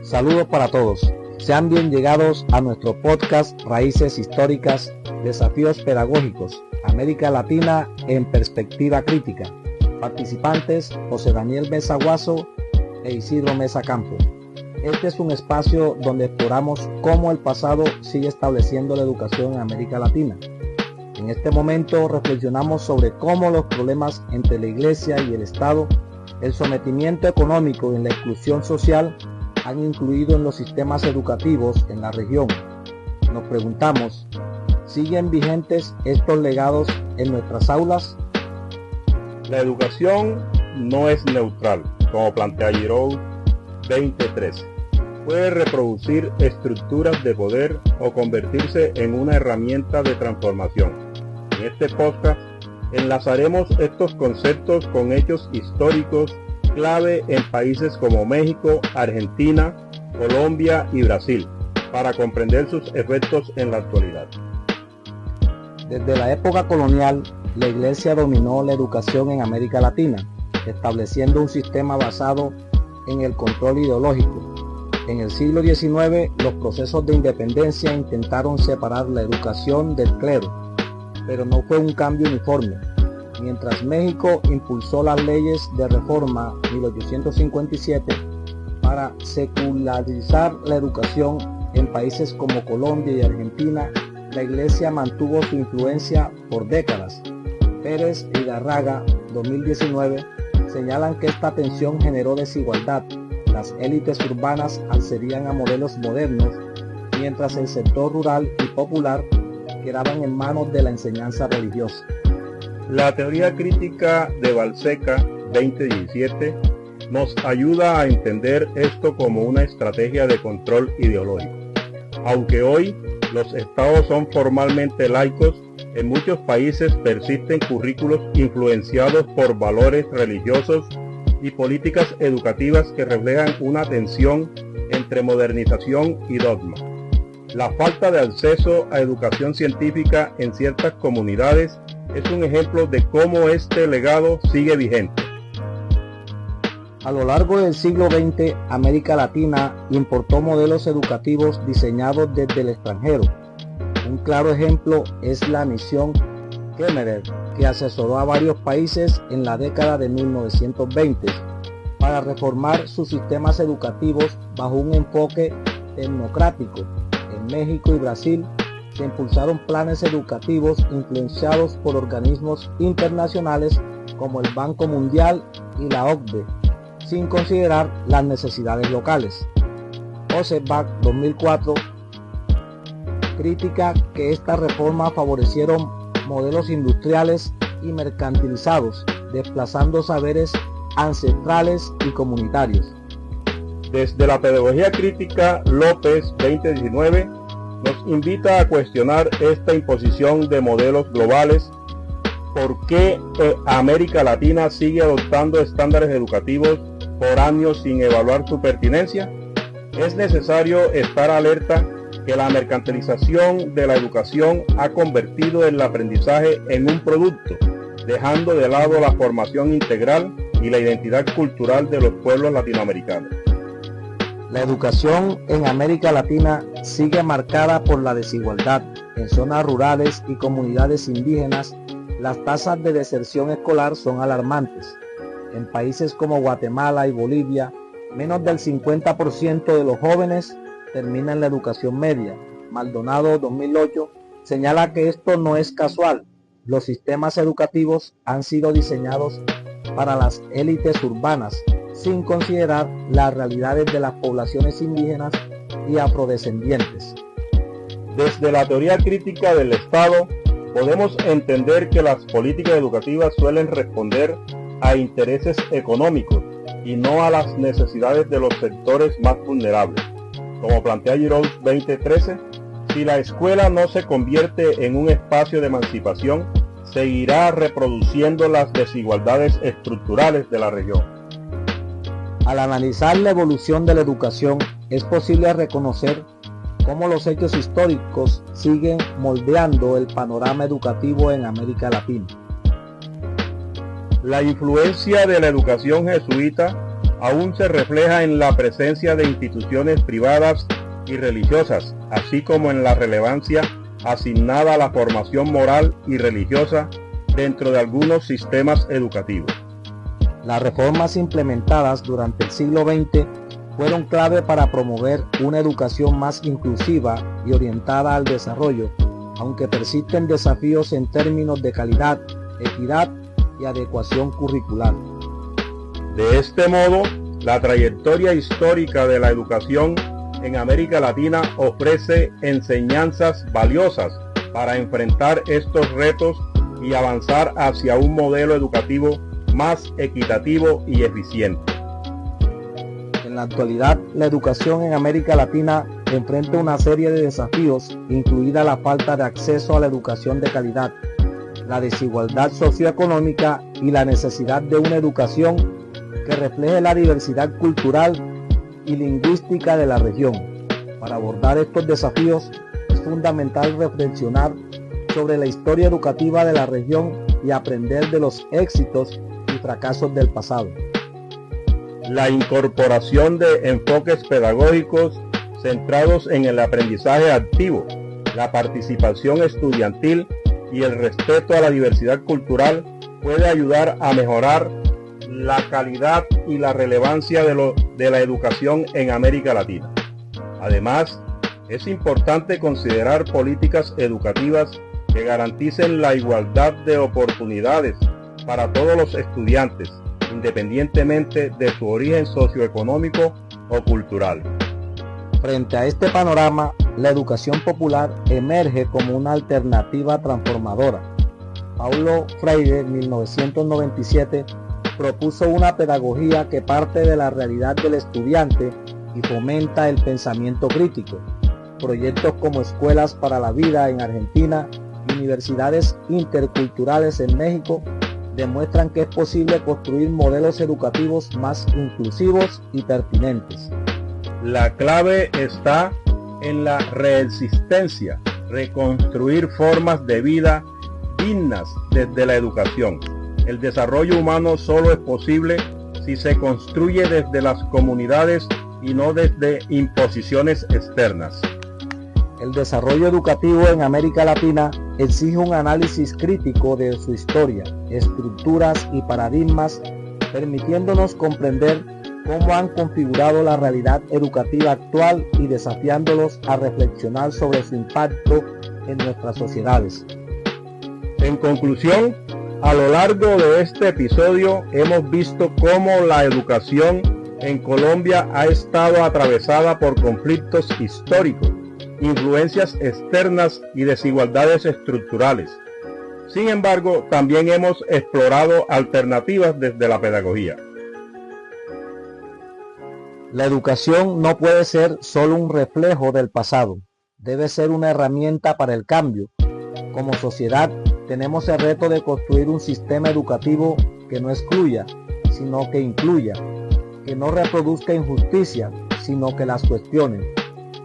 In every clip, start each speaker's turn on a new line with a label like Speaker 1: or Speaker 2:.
Speaker 1: Saludos para todos. Sean bien llegados a nuestro podcast Raíces Históricas, Desafíos Pedagógicos, América Latina en Perspectiva Crítica. Participantes José Daniel Mesa Guaso e Isidro Mesa Campo. Este es un espacio donde exploramos cómo el pasado sigue estableciendo la educación en América Latina. En este momento reflexionamos sobre cómo los problemas entre la Iglesia y el Estado, el sometimiento económico y la exclusión social han influido en los sistemas educativos en la región. Nos preguntamos, ¿siguen vigentes estos legados en nuestras aulas?
Speaker 2: La educación no es neutral, como plantea Giroux 2013. Puede reproducir estructuras de poder o convertirse en una herramienta de transformación. En este podcast enlazaremos estos conceptos con hechos históricos clave en países como México, Argentina, Colombia y Brasil, para comprender sus efectos en la actualidad.
Speaker 1: Desde la época colonial, la Iglesia dominó la educación en América Latina, estableciendo un sistema basado en el control ideológico. En el siglo XIX, los procesos de independencia intentaron separar la educación del clero, pero no fue un cambio uniforme. Mientras México impulsó las leyes de reforma 1857 para secularizar la educación, en países como Colombia y Argentina, la Iglesia mantuvo su influencia por décadas. Pérez y Garraga, 2019, señalan que esta tensión generó desigualdad. Las élites urbanas accedían a modelos modernos, mientras el sector rural y popular quedaban en manos de la enseñanza religiosa.
Speaker 2: La teoría crítica de Balseca 2017 nos ayuda a entender esto como una estrategia de control ideológico. Aunque hoy los estados son formalmente laicos, en muchos países persisten currículos influenciados por valores religiosos y políticas educativas que reflejan una tensión entre modernización y dogma. La falta de acceso a educación científica en ciertas comunidades es un ejemplo de cómo este legado sigue vigente.
Speaker 1: A lo largo del siglo XX, América Latina importó modelos educativos diseñados desde el extranjero. Un claro ejemplo es la misión Kemmerer, que asesoró a varios países en la década de 1920 para reformar sus sistemas educativos bajo un enfoque tecnocrático. En México y Brasil se impulsaron planes educativos influenciados por organismos internacionales como el Banco Mundial y la OCDE, sin considerar las necesidades locales. Osebach, 2004, critica que estas reformas favorecieron modelos industriales y mercantilizados, desplazando saberes ancestrales y comunitarios.
Speaker 2: Desde la pedagogía crítica, López 2019 nos invita a cuestionar esta imposición de modelos globales. ¿Por qué América Latina sigue adoptando estándares educativos por años sin evaluar su pertinencia? Es necesario estar alerta que la mercantilización de la educación ha convertido el aprendizaje en un producto, dejando de lado la formación integral y la identidad cultural de los pueblos latinoamericanos.
Speaker 1: La educación en América Latina sigue marcada por la desigualdad. En zonas rurales y comunidades indígenas, las tasas de deserción escolar son alarmantes. En países como Guatemala y Bolivia, menos del 50% de los jóvenes terminan la educación media. Maldonado 2008 señala que esto no es casual. Los sistemas educativos han sido diseñados para las élites urbanas, sin considerar las realidades de las poblaciones indígenas y afrodescendientes.
Speaker 2: Desde la teoría crítica del Estado, podemos entender que las políticas educativas suelen responder a intereses económicos y no a las necesidades de los sectores más vulnerables. Como plantea Giroux 2013, si la escuela no se convierte en un espacio de emancipación, seguirá reproduciendo las desigualdades estructurales de la región.
Speaker 1: Al analizar la evolución de la educación, es posible reconocer cómo los hechos históricos siguen moldeando el panorama educativo en América Latina.
Speaker 2: La influencia de la educación jesuita aún se refleja en la presencia de instituciones privadas y religiosas, así como en la relevancia asignada a la formación moral y religiosa dentro de algunos sistemas educativos.
Speaker 1: Las reformas implementadas durante el siglo XX fueron clave para promover una educación más inclusiva y orientada al desarrollo, aunque persisten desafíos en términos de calidad, equidad y adecuación curricular.
Speaker 2: De este modo, la trayectoria histórica de la educación en América Latina ofrece enseñanzas valiosas para enfrentar estos retos y avanzar hacia un modelo educativo más equitativo y eficiente.
Speaker 1: En la actualidad, la educación en América Latina enfrenta una serie de desafíos, incluida la falta de acceso a la educación de calidad, la desigualdad socioeconómica y la necesidad de una educación que refleje la diversidad cultural y lingüística de la región. Para abordar estos desafíos es fundamental reflexionar sobre la historia educativa de la región y aprender de los éxitos y fracasos del pasado.
Speaker 2: La incorporación de enfoques pedagógicos centrados en el aprendizaje activo, la participación estudiantil y el respeto a la diversidad cultural puede ayudar a mejorar la calidad y la relevancia de la educación en América Latina. Además, es importante considerar políticas educativas que garanticen la igualdad de oportunidades para todos los estudiantes, independientemente de su origen socioeconómico o cultural.
Speaker 1: Frente a este panorama, la educación popular emerge como una alternativa transformadora. Paulo Freire, en 1997, propuso una pedagogía que parte de la realidad del estudiante y fomenta el pensamiento crítico. Proyectos como Escuelas para la Vida en Argentina y universidades interculturales en México demuestran que es posible construir modelos educativos más inclusivos y pertinentes.
Speaker 2: La clave está en la reexistencia, reconstruir formas de vida dignas desde la educación. El desarrollo humano solo es posible si se construye desde las comunidades y no desde imposiciones externas.
Speaker 1: El desarrollo educativo en América Latina exige un análisis crítico de su historia, estructuras y paradigmas, permitiéndonos comprender cómo han configurado la realidad educativa actual y desafiándolos a reflexionar sobre su impacto en nuestras sociedades.
Speaker 2: En conclusión, a lo largo de este episodio hemos visto cómo la educación en Colombia ha estado atravesada por conflictos históricos, influencias externas y desigualdades estructurales. Sin embargo, también hemos explorado alternativas desde la pedagogía.
Speaker 1: La educación no puede ser solo un reflejo del pasado, debe ser una herramienta para el cambio. Como sociedad, tenemos el reto de construir un sistema educativo que no excluya, sino que incluya, que no reproduzca injusticia, sino que las cuestione.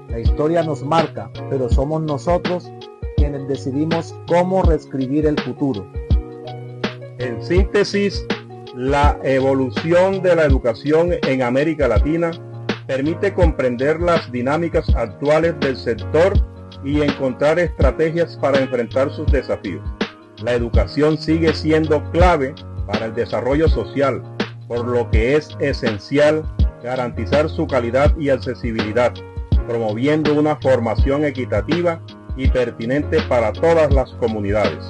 Speaker 1: La historia nos marca, pero somos nosotros quienes decidimos cómo reescribir el futuro.
Speaker 2: En síntesis, la evolución de la educación en América Latina permite comprender las dinámicas actuales del sector y encontrar estrategias para enfrentar sus desafíos. La educación sigue siendo clave para el desarrollo social, por lo que es esencial garantizar su calidad y accesibilidad, promoviendo una formación equitativa y pertinente para todas las comunidades.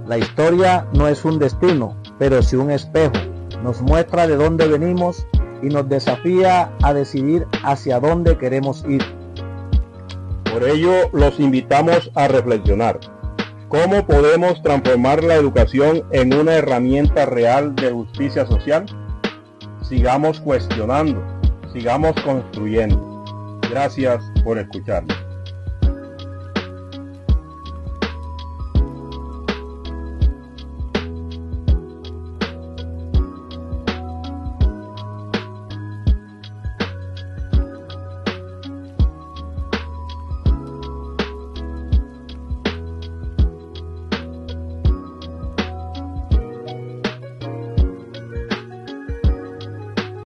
Speaker 1: La historia no es un destino, pero sí un espejo. Nos muestra de dónde venimos y nos desafía a decidir hacia dónde queremos ir.
Speaker 2: Por ello, los invitamos a reflexionar. ¿Cómo podemos transformar la educación en una herramienta real de justicia social? Sigamos cuestionando, sigamos construyendo. Gracias por escucharnos.